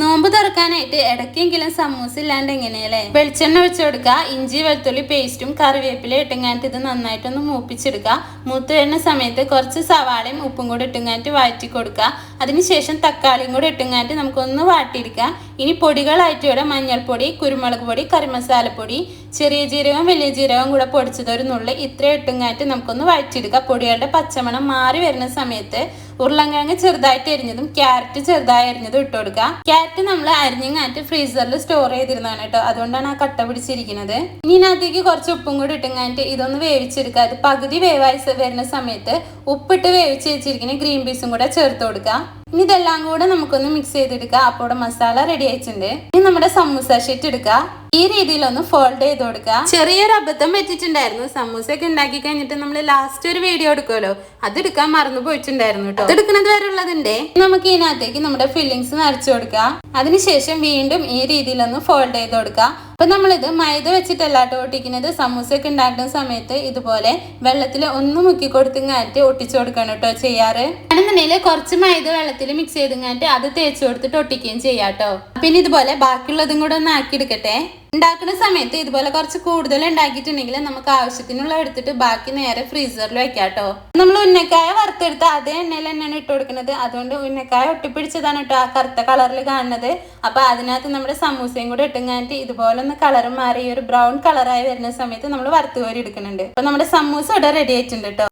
നോമ്പ് തുറക്കാനായിട്ട് ഇടയ്ക്കെങ്കിലും സമൂസ ഇല്ലാണ്ട് എങ്ങനെയല്ലേ? വെളിച്ചെണ്ണ ഒഴിച്ചു കൊടുക്കുക. ഇഞ്ചി വെളുത്തുള്ളി പേസ്റ്റും കറിവേപ്പില ഇട്ടുങ്ങാട്ട് ഇത് നന്നായിട്ടൊന്ന് മൂപ്പിച്ചെടുക്കുക. മൂത്ത് വരുന്ന സമയത്ത് കുറച്ച് സവാളയും ഉപ്പും കൂടി ഇട്ടുങ്ങാട്ട് വഴറ്റി കൊടുക്കുക. അതിനുശേഷം തക്കാളിയും കൂടി ഇട്ടുങ്ങാട്ട് നമുക്കൊന്ന് വാട്ടിയെടുക്കുക. ഇനി പൊടികളായിട്ട് ഇവിടെ മഞ്ഞൾപ്പൊടി, കുരുമുളക് പൊടി, കറിമസാലപ്പൊടി, ചെറിയ ജീരകം വലിയ ജീരകം കൂടെ പൊടിച്ചതൊരു നുള്ളി ഇത്രയും ഇട്ടുങ്ങാട്ട് നമുക്കൊന്ന് വഴറ്റിയെടുക്കുക. പൊടികളുടെ പച്ചമണം മാറി വരുന്ന സമയത്ത് ഉരുളൻകിഴങ്ങ് ചെറുതായിട്ട് എരിഞ്ഞതും ക്യാരറ്റ് ചെറുതായി എരിഞ്ഞതും ഇട്ട് കൊടുക്കുക. ക്യാരറ്റ് നമ്മൾ അരിഞ്ഞങ്ങാറ്റ് ഫ്രീസറിൽ സ്റ്റോർ ചെയ്തിരുന്നതാണ് കേട്ടോ, അതുകൊണ്ടാണ് ആ കട്ട പിടിച്ചിരിക്കുന്നത്. ഇനി ഇതിനകത്തേക്ക് കുറച്ച് ഉപ്പും കൂടി ഇട്ടുങ്ങാറ്റ് ഇതൊന്ന് വേവിച്ചെടുക്കുക. അത് പകുതി വേവായി വരുന്ന സമയത്ത് ഉപ്പിട്ട് വേവിച്ച് വെച്ചിരിക്കുന്ന ഗ്രീൻ പീസും കൂടെ ചേർത്ത് കൊടുക്കുക. ഇനി ഇതെല്ലാം കൂടെ നമുക്കൊന്ന് മിക്സ് ചെയ്തെടുക്കുക. അപ്പോൾ ഇവിടെ മസാല റെഡി ആയിട്ടുണ്ട്. ഇനി നമ്മുടെ സമൂസ ഷീറ്റ് എടുക്കുക. ഈ രീതിയിലൊന്ന് ഫോൾഡ് ചെയ്ത് കൊടുക്കുക. ചെറിയൊരു അബദ്ധം പറ്റിയിട്ടുണ്ടായിരുന്നു. സമൂസ ഒക്കെ ഉണ്ടാക്കി കഴിഞ്ഞിട്ട് നമ്മൾ ലാസ്റ്റ് ഒരു വീഡിയോ എടുക്കുമല്ലോ, അത് എടുക്കാൻ മറന്നു പോയിട്ടുണ്ടായിരുന്നു കേട്ടോ. അതെടുക്കുന്നത് വരെ ഉള്ളതിന്റെ നമുക്ക് ഇതിനകത്തേക്ക് നമ്മുടെ ഫില്ലിങ്സ് നിറച്ചു കൊടുക്കുക. അതിനുശേഷം വീണ്ടും ഈ രീതിയിലൊന്ന് ഫോൾഡ് ചെയ്ത് കൊടുക്കുക. അപ്പൊ നമ്മളിത് മൈദ വെച്ചിട്ടല്ലാട്ടോ ഒട്ടിക്കുന്നത്. സമൂസ ഒക്കെ ഉണ്ടാക്കുന്ന സമയത്ത് ഇതുപോലെ വെള്ളത്തിൽ ഒന്ന് മുക്കി കൊടുത്തിങ്ങാറ്റ് ഒട്ടിച്ചു കൊടുക്കണം കേട്ടോ ചെയ്യാറ്. ആണെന്നുണ്ടെങ്കിൽ കുറച്ച് മൈദ വെള്ളത്തിൽ മിക്സ് ചെയ്തിങ്ങാറ്റ് അത് തേച്ച് കൊടുത്തിട്ട് ഒട്ടിക്കുകയും ചെയ്യാട്ടോ. പിന്നെ ഇതുപോലെ ബാക്കിയുള്ളതും കൂടെ ഒന്ന് ആക്കി എടുക്കട്ടെ. ഉണ്ടാക്കുന്ന സമയത്ത് ഇതുപോലെ കുറച്ച് കൂടുതൽ ഉണ്ടാക്കിയിട്ടുണ്ടെങ്കിൽ നമുക്ക് ആവശ്യത്തിനുള്ള എടുത്തിട്ട് ബാക്കി നേരെ ഫ്രീസറിൽ വെക്കാട്ടോ. നമ്മൾ ഉന്നക്കായ വറുത്തെടുത്ത് അതേ എണ്ണയിൽ തന്നെയാണ് ഇട്ട് കൊടുക്കുന്നത്. അതുകൊണ്ട് ഉന്നക്കായ ഒട്ടിപ്പിടിച്ചതാണ് കേട്ടോ ആ കറുത്ത കളറിൽ കാണുന്നത്. അപ്പൊ അതിനകത്ത് നമ്മുടെ സമൂസയും കൂടെ ഇട്ടുങ്ങാറ്റ് ഇതുപോലെ ഒന്ന് കളർ മാറി ഒരു ബ്രൗൺ കളറായി വരുന്ന സമയത്ത് നമ്മൾ വറുത്ത് കോരി എടുക്കുന്നുണ്ട്. അപ്പൊ നമ്മുടെ സമൂസ ഇവിടെ റെഡി ആയിട്ടുണ്ട് കേട്ടോ.